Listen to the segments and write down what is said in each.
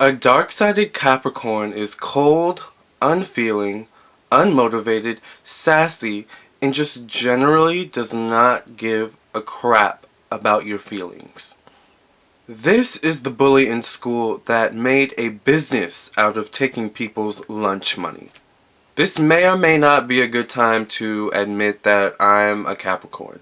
A dark-sided Capricorn is cold, unfeeling, unmotivated, sassy, and just generally does not give a crap about your feelings. This is the bully in school that made a business out of taking people's lunch money. This may or may not be a good time to admit that I'm a Capricorn.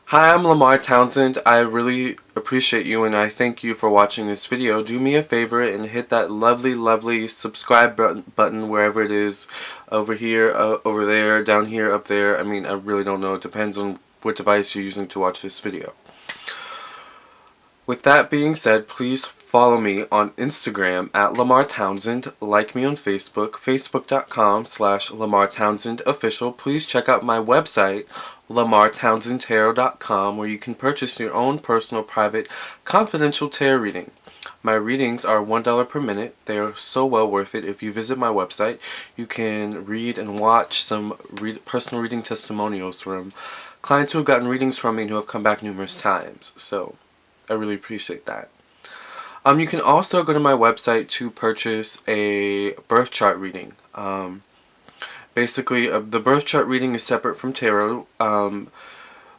Hi, I'm Lamar Townsend. I really appreciate you and I thank you for watching this video. Do me a favor and hit that lovely subscribe button wherever it is. Over here, over there, down here, up there. I mean, I really don't know. It depends on what device you're using to watch this video. With that being said, please follow me on Instagram at Lamar Townsend. Like me on Facebook, facebook.com/Lamar Townsend Official. Please check out my website, LamarTownsendTarot.com, where you can purchase your own personal, private, confidential tarot reading. My readings are $1 per minute. They are so well worth it. If you visit my website, you can read and watch some personal reading testimonials from clients who have gotten readings from me and who have come back numerous times. So I really appreciate that. You can also go to my website to purchase a birth chart reading. Basically, the birth chart reading is separate from tarot.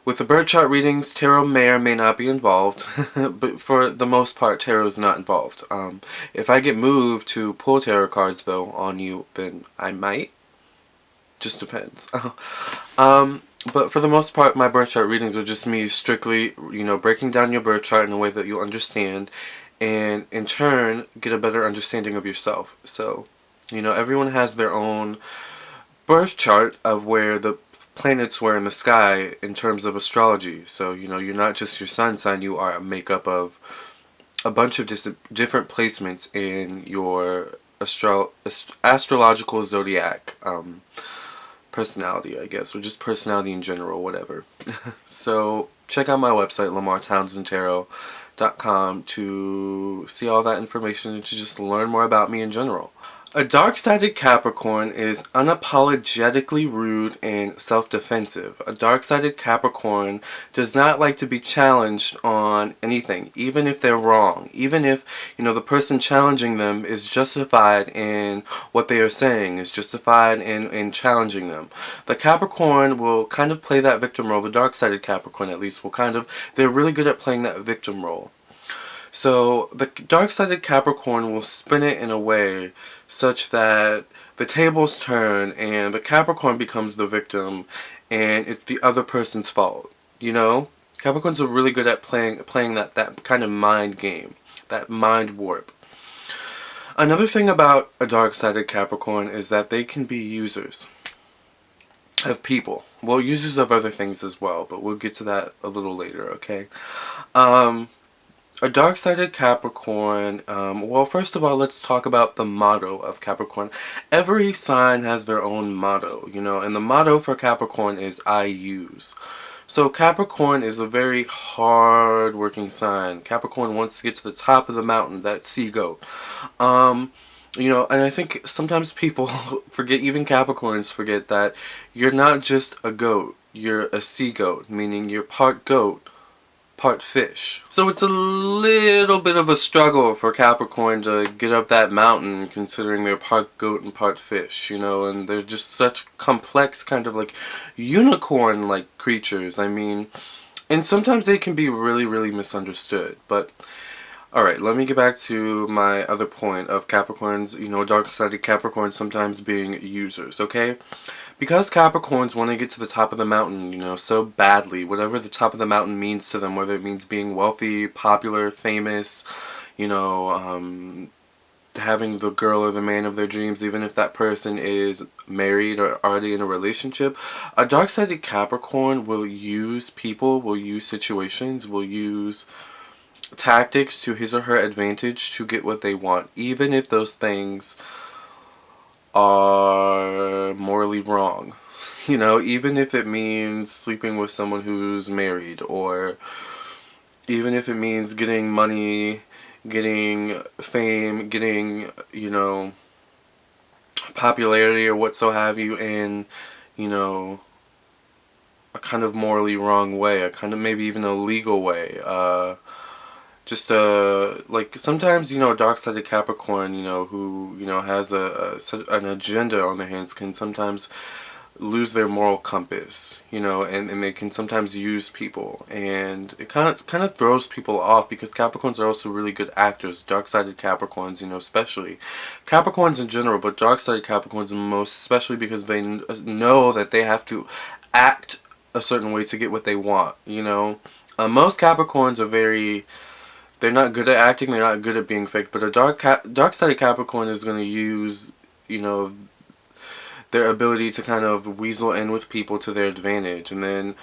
With the birth chart readings, tarot may or may not be involved, but for the most part, tarot is not involved. If I get moved to pull tarot cards, though, on you, then I might. Just depends. But for the most part, my birth chart readings are just me strictly, breaking down your birth chart in a way that you'll understand, and in turn, get a better understanding of yourself. So, everyone has their own birth chart of where the planets were in the sky in terms of astrology. So, you're not just your sun sign, you are a makeup of a bunch of different placements in your astrological zodiac personality, I guess, or just personality in general, whatever. So check out my website, LamarTownsendTarot.com, to see all that information and to just learn more about me in general. A dark-sided Capricorn is unapologetically rude and self-defensive. A dark-sided Capricorn does not like to be challenged on anything, even if they're wrong. Even if, the person challenging them is justified in what they are saying, is justified in challenging them. The Capricorn will kind of play that victim role. The dark-sided Capricorn, at least, they're really good at playing that victim role. So the dark-sided Capricorn will spin it in a way such that the tables turn and the Capricorn becomes the victim and it's the other person's fault. Capricorns are really good at playing that kind of mind game, that mind warp. Another thing about a dark-sided Capricorn is that they can be users of people. Well, users of other things as well, but we'll get to that a little later, okay? A dark-sided Capricorn, well, first of all, let's talk about the motto of Capricorn. Every sign has their own motto, and the motto for Capricorn is I use. So Capricorn is a very hard-working sign. Capricorn wants to get to the top of the mountain, that sea goat. And I think sometimes people forget, even Capricorns forget that you're not just a goat, you're a sea goat, meaning you're part goat, part fish. So it's a little bit of a struggle for Capricorn to get up that mountain, considering they're part goat and part fish, and they're just such complex, kind of like unicorn-like creatures. I mean, and sometimes they can be really misunderstood. But alright, let me get back to my other point of Capricorns, dark-sided Capricorns sometimes being users, okay? Because Capricorns want to get to the top of the mountain, so badly, whatever the top of the mountain means to them, whether it means being wealthy, popular, famous, having the girl or the man of their dreams, even if that person is married or already in a relationship, a dark-sided Capricorn will use people, will use situations, will use tactics to his or her advantage to get what they want, even if those things are morally wrong. Even if it means sleeping with someone who's married, or even if it means getting money, getting fame, getting, popularity or what so have you in, a kind of morally wrong way, a kind of maybe even a legal way. just like sometimes, you know, a dark-sided Capricorn, you know, who, you know, has an agenda on their hands, can sometimes lose their moral compass, you know, and they can sometimes use people, and it kind of throws people off, because Capricorns are also really good actors. Dark-sided Capricorns, you know, especially Capricorns in general, but dark-sided Capricorns most, especially because they know that they have to act a certain way to get what they want, you know. Most Capricorns are very, they're not good at acting, they're not good at being fake, but a dark-sided Capricorn is going to use, you know, their ability to kind of weasel in with people to their advantage. And then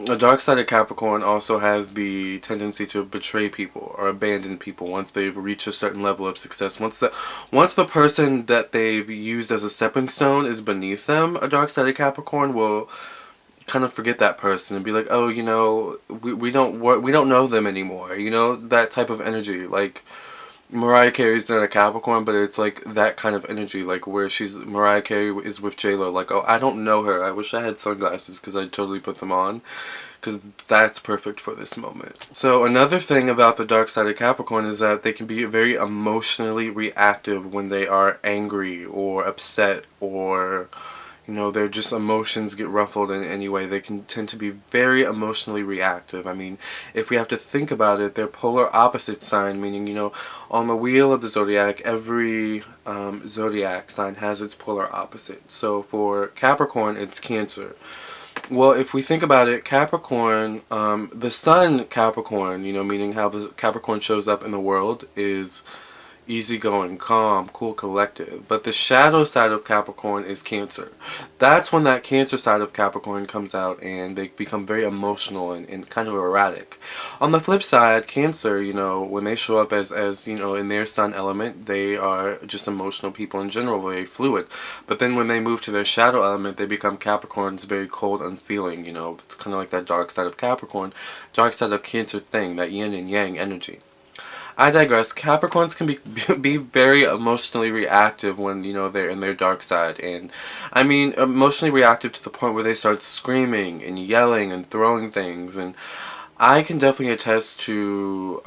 a dark-sided Capricorn also has the tendency to betray people or abandon people once they've reached a certain level of success. Once the person that they've used as a stepping stone is beneath them, a dark-sided Capricorn will kind of forget that person and be like, oh, you know, we don't know them anymore. You know, that type of energy. Like, Mariah Carey's not a Capricorn, but it's like that kind of energy, like where Mariah Carey is with J-Lo, like, oh, I don't know her, I wish I had sunglasses because I'd totally put them on, because that's perfect for this moment. So another thing about the dark side of Capricorn is that they can be very emotionally reactive when they are angry or upset, or, you know, their just emotions get ruffled in any way. They can tend to be very emotionally reactive. I mean, if we have to think about it, they're polar opposite sign, meaning, you know, on the wheel of the zodiac, every zodiac sign has its polar opposite. So for Capricorn, it's Cancer. Well, if we think about it, Capricorn, the sun Capricorn, you know, meaning how the Capricorn shows up in the world, is easygoing, calm, cool, collected. But the shadow side of Capricorn is Cancer. That's when that Cancer side of Capricorn comes out, and they become very emotional and kind of erratic. On the flip side, Cancer, you know, when they show up as you know, in their sun element, they are just emotional people in general, very fluid. But then when they move to their shadow element, they become Capricorns, very cold, unfeeling. You know, it's kind of like that dark side of Capricorn, dark side of Cancer thing, that yin and yang energy. I digress. Capricorns can be very emotionally reactive when, you know, they're in their dark side, and I mean emotionally reactive to the point where they start screaming and yelling and throwing things. And I can definitely attest to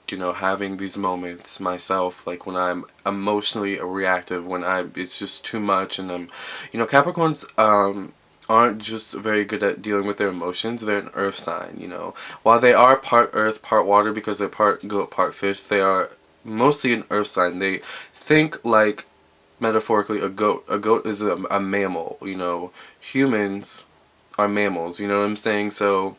you know, having these moments myself, like when I'm emotionally reactive, when it's just too much, and you know, Capricorns aren't just very good at dealing with their emotions. They're an earth sign, you know. While they are part earth, part water, because they're part goat, part fish, they are mostly an earth sign. They think like, metaphorically, a goat. A goat is a mammal, you know. Humans are mammals, you know what I'm saying? So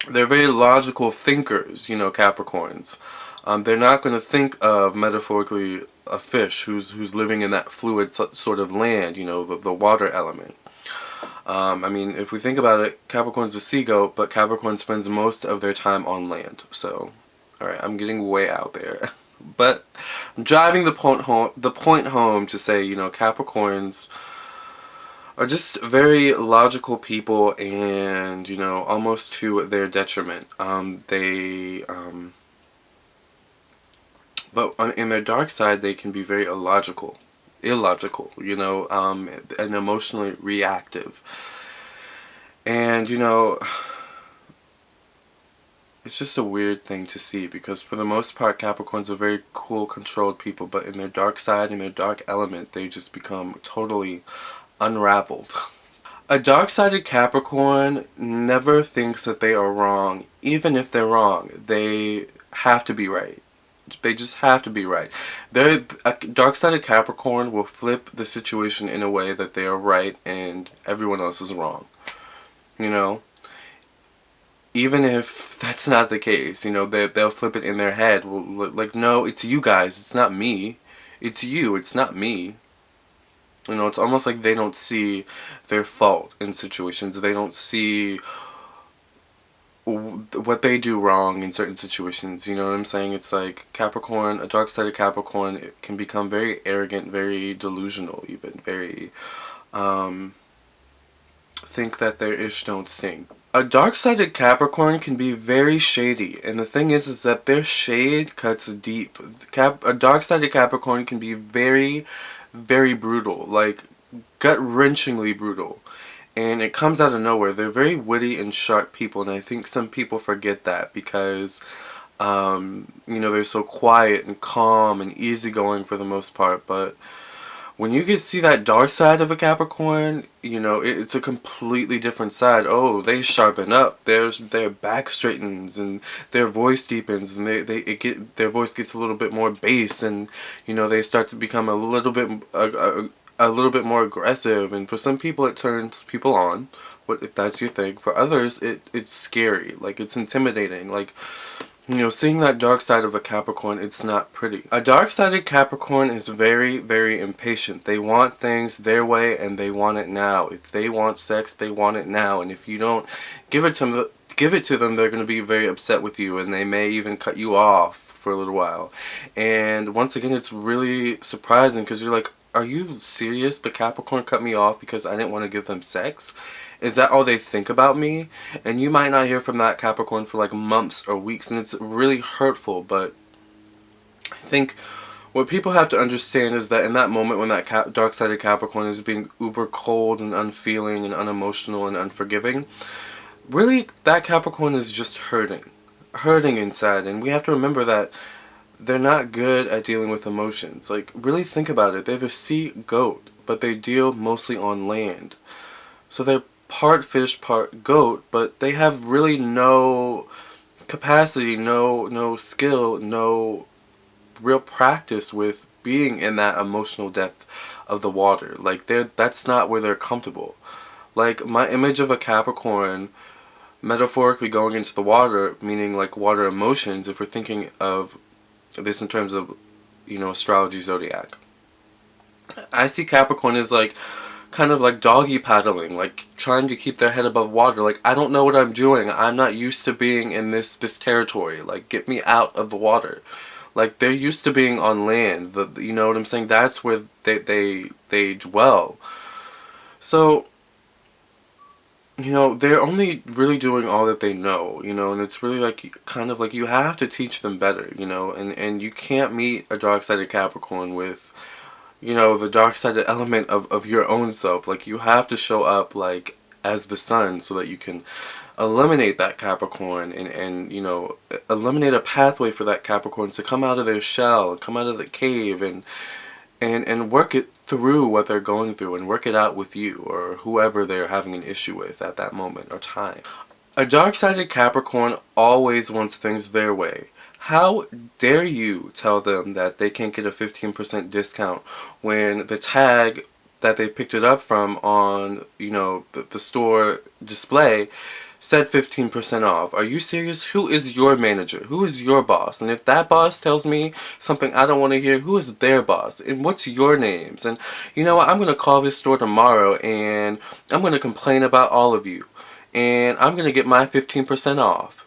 they're very logical thinkers, you know, Capricorns. They're not going to think of, metaphorically, a fish who's living in that fluid sort of land, you know, the water element. I mean, if we think about it, Capricorn's a sea goat, but Capricorn spends most of their time on land. So, alright, I'm getting way out there. But I'm driving the point home to say, you know, Capricorns are just very logical people, and, you know, almost to their detriment. But in their dark side, they can be very illogical, you know, and emotionally reactive. And, you know, it's just a weird thing to see, because for the most part, Capricorns are very cool, controlled people, but in their dark side, in their dark element, they just become totally unraveled. A dark-sided Capricorn never thinks that they are wrong. Even if they're wrong, they have to be right. They just have to be right. A dark-sided Capricorn will flip the situation in a way that they are right and everyone else is wrong. You know? Even if that's not the case, you know, they'll flip it in their head. Well, like, no, it's you guys. It's not me. It's you. It's not me. You know, it's almost like they don't see their fault in situations. They don't see what they do wrong in certain situations. You know what I'm saying? It's like Capricorn, a dark-sided Capricorn, it can become very arrogant, very delusional, even very think that their ish don't stink. A dark-sided Capricorn can be very shady, and the thing is that their shade cuts deep. A dark-sided Capricorn can be very, very brutal, like gut-wrenchingly brutal, and it comes out of nowhere. They're very witty and sharp people, and I think some people forget that, because You know, they're so quiet and calm and easygoing for the most part, but when you get to see that dark side of a Capricorn, you know, it's a completely different side. Oh, they sharpen up. Their back straightens and their voice deepens, and their voice gets a little bit more bass, and you know, they start to become a little bit more aggressive. And for some people, it turns people on. But if that's your thing, for others, it's scary. Like, it's intimidating. Like, you know, seeing that dark side of a Capricorn, it's not pretty. A dark-sided Capricorn is very, very impatient. They want things their way, and they want it now. If they want sex, they want it now. And if you don't give it to them, they're going to be very upset with you, and they may even cut you off for a little while. And once again, it's really surprising because you're like, are you serious? The Capricorn cut me off because I didn't want to give them sex? Is that all they think about me? And you might not hear from that Capricorn for like months or weeks, and it's really hurtful. But I think what people have to understand is that in that moment when that dark-sided Capricorn is being uber cold and unfeeling and unemotional and unforgiving, really that Capricorn is just hurting inside. And we have to remember that they're not good at dealing with emotions. Like, really think about it. They're the sea goat, but they deal mostly on land. So they're part fish, part goat, but they have really no capacity, no skill, no real practice with being in that emotional depth of the water. Like, that's not where they're comfortable. Like, my image of a Capricorn metaphorically going into the water, meaning like water emotions, if we're thinking of this in terms of, you know, astrology, zodiac, I see Capricorn as like kind of like doggy paddling, like trying to keep their head above water. Like, I don't know what I'm doing. I'm not used to being in this territory. Like, get me out of the water. Like, they're used to being on land. You know what I'm saying? That's where they dwell. So, you know, they're only really doing all that they know, you know, and it's really like, kind of like, you have to teach them better, you know, and you can't meet a dark-sided Capricorn with, you know, the dark-sided element of your own self. Like, you have to show up, like, as the sun so that you can eliminate that Capricorn and you know, eliminate a pathway for that Capricorn to come out of their shell, come out of the cave, and work it through what they're going through and work it out with you or whoever they're having an issue with at that moment or time. A dark-sided Capricorn always wants things their way. How dare you tell them that they can't get a 15% discount when the tag that they picked it up from on, you know, the store display said 15% off? Are you serious? Who is your manager? Who is your boss? And if that boss tells me something I don't want to hear, who is their boss? And what's your names? And you know what? I'm going to call this store tomorrow and I'm going to complain about all of you. And I'm going to get my 15% off.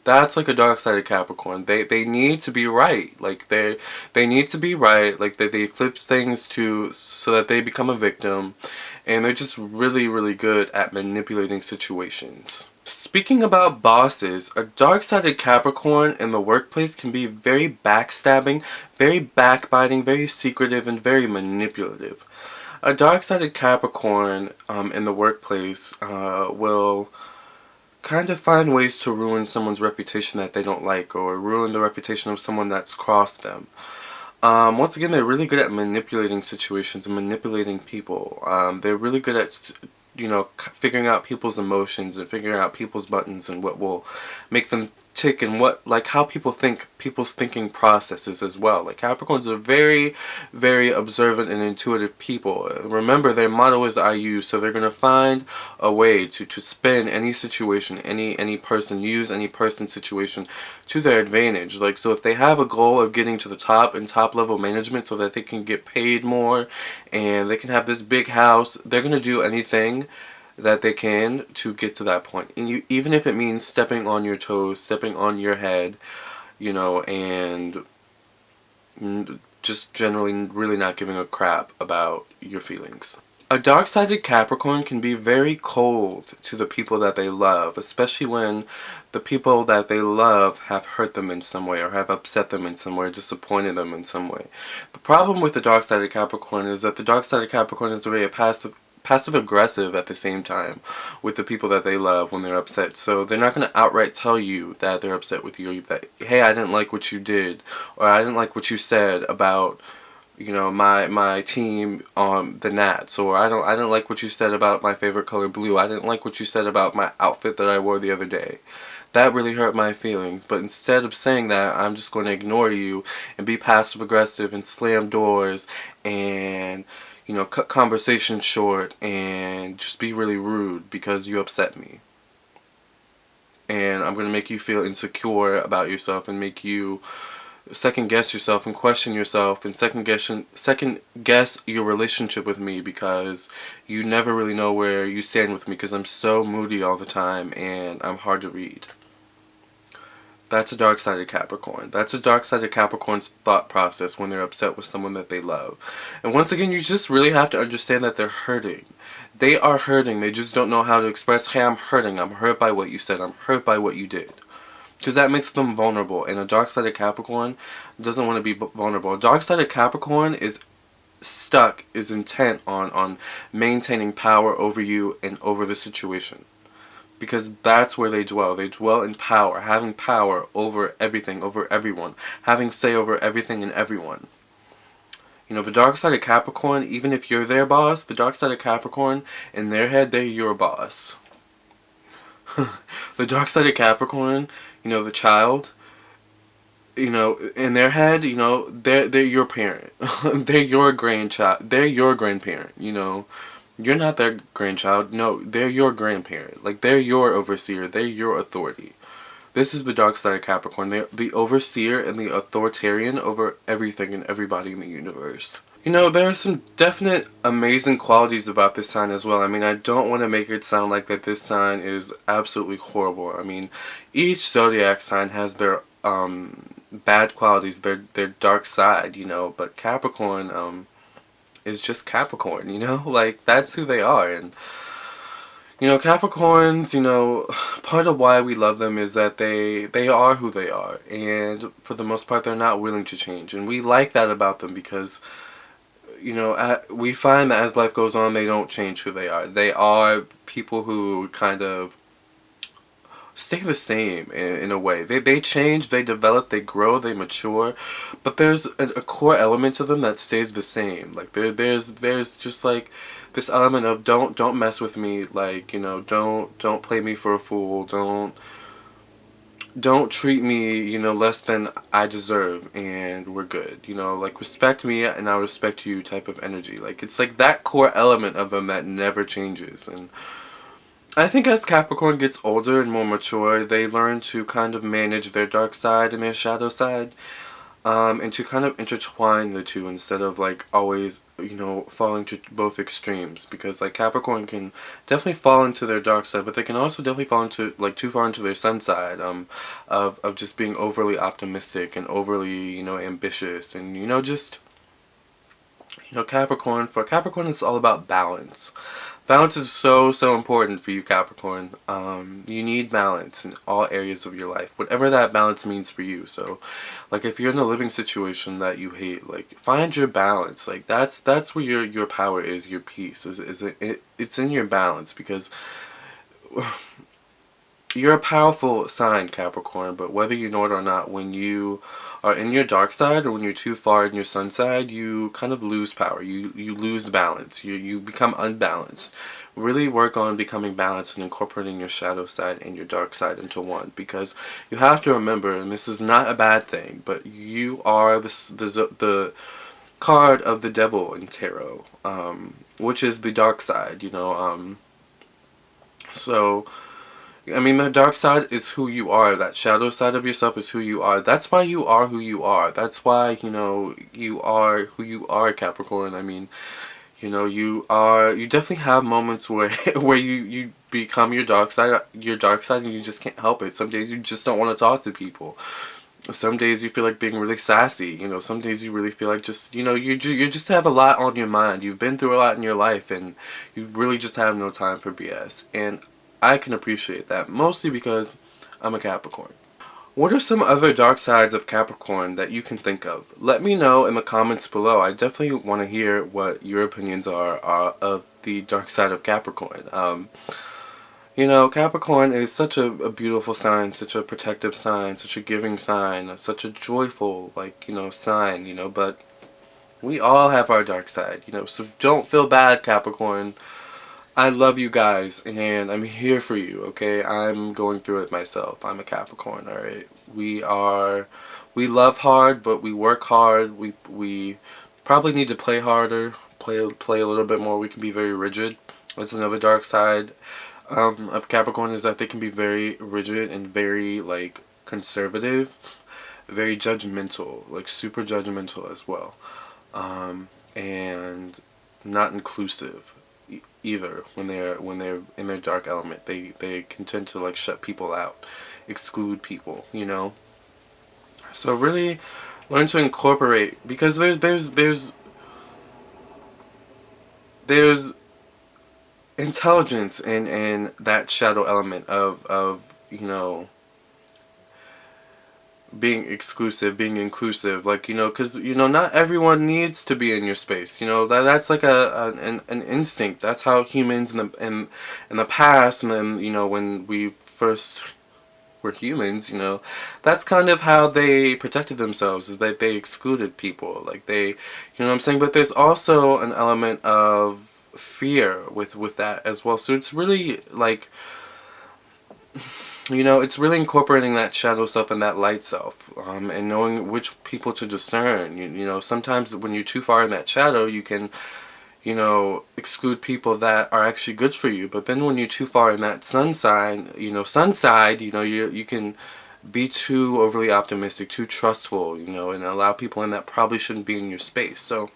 That's like a dark-sided Capricorn. They need to be right. Like, they need to be right. Like, they flip things to so that they become a victim, and they're just really, really good at manipulating situations. Speaking about bosses, a dark-sided Capricorn in the workplace can be very backstabbing, very backbiting, very secretive, and very manipulative. A dark-sided Capricorn in the workplace will kind of find ways to ruin someone's reputation that they don't like, or ruin the reputation of someone that's crossed them. Once again, they're really good at manipulating situations and manipulating people. They're really good at, you know, figuring out people's emotions and figuring out people's buttons and what will make them tick and what, like, how people think, people's thinking processes as well. Like, Capricorns are very, very observant and intuitive people. Remember, their motto is I use, so they're going to find a way to spin any situation, any person, use any person situation to their advantage. Like, so if they have a goal of getting to the top and top level management so that they can get paid more and they can have this big house, they're going to do anything that they can to get to that point. And you, even if it means stepping on your toes, stepping on your head, you know, and just generally really not giving a crap about your feelings. A dark-sided Capricorn can be very cold to the people that they love, especially when the people that they love have hurt them in some way or have upset them in some way or disappointed them in some way. The problem with the dark-sided Capricorn is that the dark-sided Capricorn is very passive passive aggressive at the same time with the people that they love when they're upset. So they're not going to outright tell you that they're upset with you, that, hey, I didn't like what you did, or I didn't like what you said about, you know, my team on the Nats, or I don't like what you said about my favorite color blue. I didn't like what you said about my outfit that I wore the other day. That really hurt my feelings. But instead of saying that, I'm just going to ignore you and be passive aggressive and slam doors and, you know, cut conversation short and just be really rude because you upset me. And I'm going to make you feel insecure about yourself and make you second guess yourself and question yourself and second guess your relationship with me, because you never really know where you stand with me, because I'm so moody all the time and I'm hard to read. That's a dark-sided Capricorn. That's a dark-sided Capricorn's thought process when they're upset with someone that they love. And once again, you just really have to understand that they're hurting. They are hurting. They just don't know how to express, hey, I'm hurting. I'm hurt by what you said. I'm hurt by what you did. Because that makes them vulnerable. And a dark-sided Capricorn doesn't want to be vulnerable. A dark-sided Capricorn is stuck, is intent on maintaining power over you and over the situation. Because that's where they dwell. They dwell in power, having power over everything, over everyone, having say over everything and everyone. You know, the dark side of Capricorn, even if you're their boss, the dark side of Capricorn, in their head, they're your boss. The dark side of Capricorn, you know, the child, you know, in their head, you know, they're your parent. They're your grandchild. They're your grandparent, you know. You're not their grandchild. No, they're your grandparent. Like, they're your overseer. They're your authority. This is the dark side of Capricorn. They're the overseer and the authoritarian over everything and everybody in the universe. You know, there are some definite amazing qualities about this sign as well. I mean, I don't want to make it sound like that this sign is absolutely horrible. I mean, each zodiac sign has their bad qualities, their dark side, you know, but Capricorn is just Capricorn, you know? Like, that's who they are. And, you know, Capricorns, you know, part of why we love them is that they are who they are. And for the most part, they're not willing to change. And we like that about them because, you know, we find that as life goes on, they don't change who they are. They are people who kind of stay the same in a way. They change, they develop, they grow, they mature, but there's a core element to them that stays the same. Like there's just like this element of don't mess with me, like, you know, don't play me for a fool, don't treat me, you know, less than I deserve, and we're good. You know, like, respect me and I'll respect you type of energy. Like, it's like that core element of them that never changes. And I think as Capricorn gets older and more mature, they learn to kind of manage their dark side and their shadow side, and to kind of intertwine the two instead of like always, you know, falling to both extremes. Because like Capricorn can definitely fall into their dark side, but they can also definitely fall into like too far into their sun side, of just being overly optimistic and overly, you know, ambitious, and, you know, just, you know, Capricorn, for Capricorn, it's all about balance. Balance is so important for you, Capricorn. You need balance in all areas of your life, whatever that balance means for you. So, like, if you're in a living situation that you hate, like, find your balance. Like, that's where your power is, your peace. It's in your balance, because you're a powerful sign, Capricorn, but whether you know it or not, when you are in your dark side or when you're too far in your sun side, you kind of lose power. You lose balance. You become unbalanced. Really work on becoming balanced and incorporating your shadow side and your dark side into one, because you have to remember, and this is not a bad thing, but you are the card of the devil in tarot, which is the dark side, you know, so I mean, the dark side is who you are. That shadow side of yourself is who you are. That's why you are who you are. That's why, you know, you are who you are, Capricorn. I mean, you know, you definitely have moments where where you become your dark side, and you just can't help it. Some days you just don't want to talk to people. Some days you feel like being really sassy. You know, some days you really feel like just, you know, you just have a lot on your mind. You've been through a lot in your life, and you really just have no time for BS. And I can appreciate that, mostly because I'm a Capricorn. What are some other dark sides of Capricorn that you can think of? Let me know in the comments below. I definitely want to hear what your opinions are of the dark side of Capricorn. You know, Capricorn is such a beautiful sign, such a protective sign, such a giving sign, such a joyful, like, you know, sign, you know, but we all have our dark side, you know, so don't feel bad, Capricorn. I love you guys, and I'm here for you, okay? I'm going through it myself. I'm a Capricorn, alright? We love hard, but we work hard. We probably need to play harder, play a little bit more. We can be very rigid. That's another dark side of Capricorn, is that they can be very rigid and very, like, conservative, very judgmental, like super judgmental as well, and not inclusive either. When they're in their dark element, they can tend to like shut people out, exclude people, you know. So really learn to incorporate, because there's intelligence in that shadow element of you know, being exclusive, being inclusive, like, you know, because, you know, not everyone needs to be in your space, you know, that's like an instinct. That's how humans in the past, and then, you know, when we first were humans, you know, that's kind of how they protected themselves, is that they excluded people, like they, you know what I'm saying. But there's also an element of fear with that as well, so it's really like, you know, it's really incorporating that shadow self and that light self, and knowing which people to discern. You know, sometimes when you're too far in that shadow, you can, you know, exclude people that are actually good for you. But then when you're too far in that sun sign, you know, sun side, you know, you can be too overly optimistic, too trustful, you know, and allow people in that probably shouldn't be in your space. So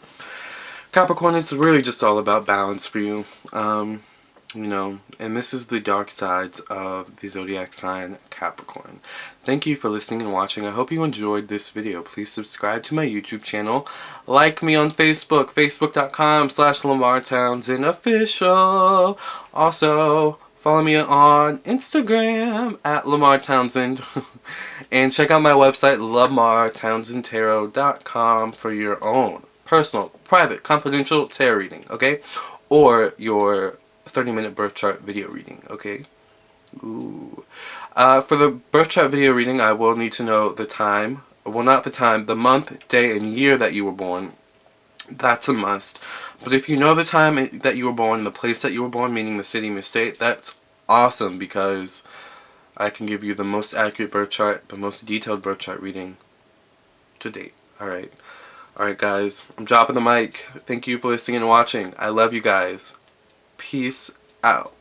Capricorn, it's really just all about balance for you. You know, and this is the dark sides of the zodiac sign Capricorn. Thank you for listening and watching. I hope you enjoyed this video. Please subscribe to my YouTube channel. Like me on Facebook, facebook.com/LamarTownsendOfficial. Also, follow me on Instagram at Lamar Townsend. And check out my website, LamarTownsendTarot.com, for your own personal, private, confidential tarot reading, okay? Or your 30-minute birth chart video reading, okay? Ooh. For the birth chart video reading, I will need to know the time. Well, not the time, the month, day, and year that you were born. That's a must. But if you know the time that you were born, the place that you were born, meaning the city and the state, that's awesome, because I can give you the most accurate birth chart, the most detailed birth chart reading to date. Alright. Alright, guys. I'm dropping the mic. Thank you for listening and watching. I love you guys. Peace out.